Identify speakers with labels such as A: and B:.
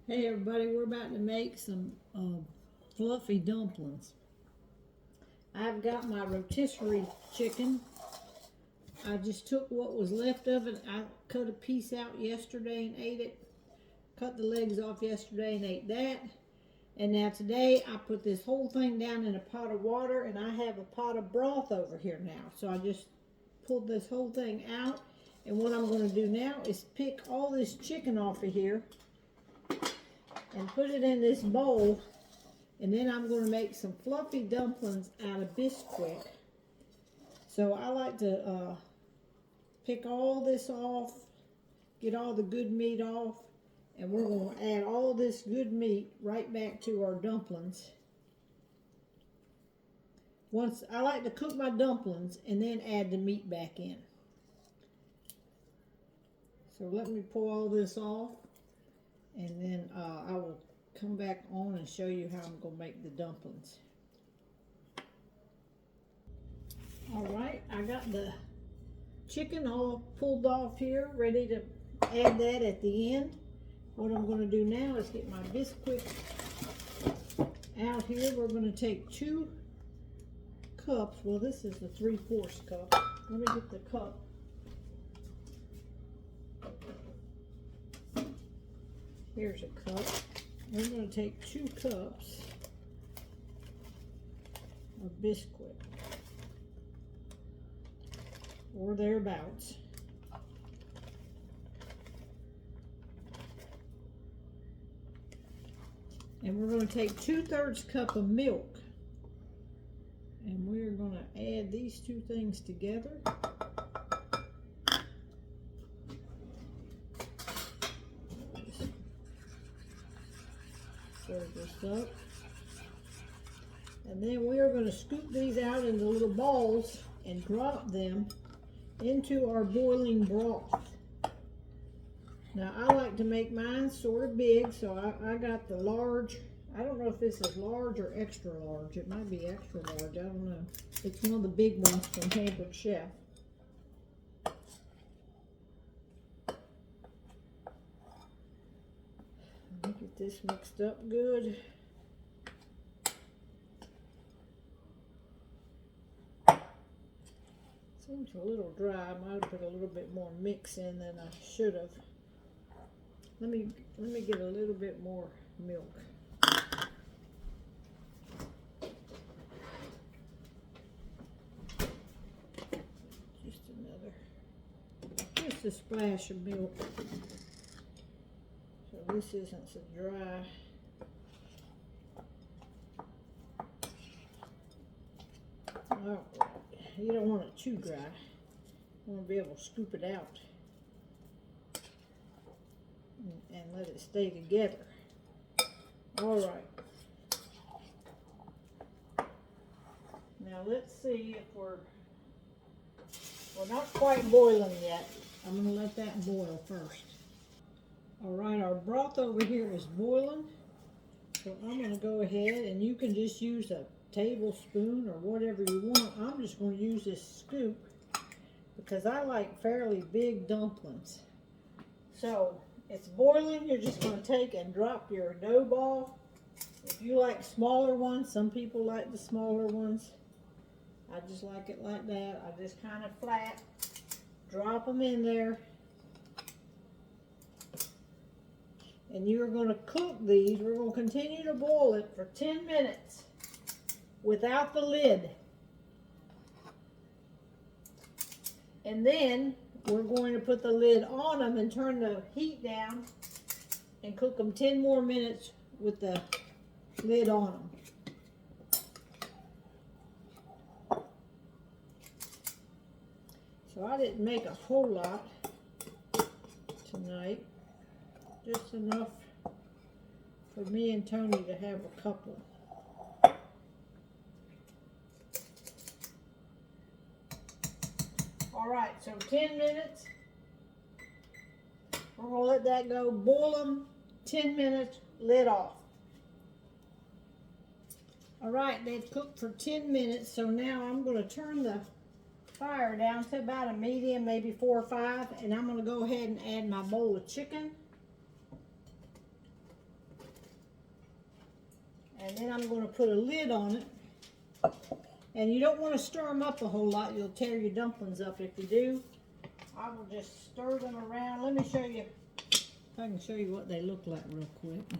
A: Hey everybody, we're about to make some fluffy dumplings. I've got my rotisserie chicken. I just took what was left of it. I cut a piece out yesterday and ate it. Cut the legs off yesterday and ate that. And now today I put this whole thing down in a pot of water, and I have a pot of broth over here now. So I just pulled this whole thing out, and what I'm going to do now is pick all this chicken off of here and put it in this bowl, and then I'm going to make some fluffy dumplings out of Bisquick. So I like to pick all this off, get all the good meat off, and we're going to add all this good meat right back to our dumplings. Once I like to cook my dumplings and then add the meat back in. So let me pull all this off, and then I will come back on and show you how I'm going to make the dumplings. All right, I got the chicken all pulled off here, ready to add that at the end. What I'm going to do now is get my Bisquick out here. We're going to take 2 cups. Well, this is the 3/4 cup. Let me get the cup. Here's a cup. We're going to take 2 cups of Bisquick, or thereabouts. And we're going to take 2/3 cup of milk, and we're going to add these 2 things together. Stir this up, and then we are going to scoop these out into little balls and drop them into our boiling broth. Now I like to make mine sort of big, so I got the large. I don't know if this is large or extra large. It might be extra large, I don't know. It's one of the big ones from Hamburg Chef. Let me get this mixed up good. Seems a little dry. I might have put a little bit more mix in than I should have. Let me get a little bit more milk. Just a splash of milk. So this isn't so dry. Oh, you don't want it too dry. You want to be able to scoop it out and let it stay together. All right. Now let's see if we're not quite boiling yet. I'm going to let that boil first. All right, our broth over here is boiling. So I'm going to go ahead, and you can just use a tablespoon or whatever you want. I'm just going to use this scoop because I like fairly big dumplings. So it's boiling. You're just going to take and drop your dough ball. If you like smaller ones, some people like the smaller ones. I just like it like that. I just kind of flat drop them in there. And you're going to cook these. We're going to continue to boil it for 10 minutes without the lid. And then we're going to put the lid on them and turn the heat down and cook them 10 more minutes with the lid on them. So I didn't make a whole lot tonight. Just enough for me and Tony to have a couple. All right, so 10 minutes. We're going to let that go. Boil them 10 minutes, lid off. All right, they've cooked for 10 minutes, so now I'm going to turn the fire down to about a medium, maybe 4 or 5, and I'm going to go ahead and add my bowl of chicken. And then I'm going to put a lid on it. And you don't want to stir them up a whole lot. You'll tear your dumplings up if you do. I will just stir them around. Let me show you, if I can show you what they look like real quick.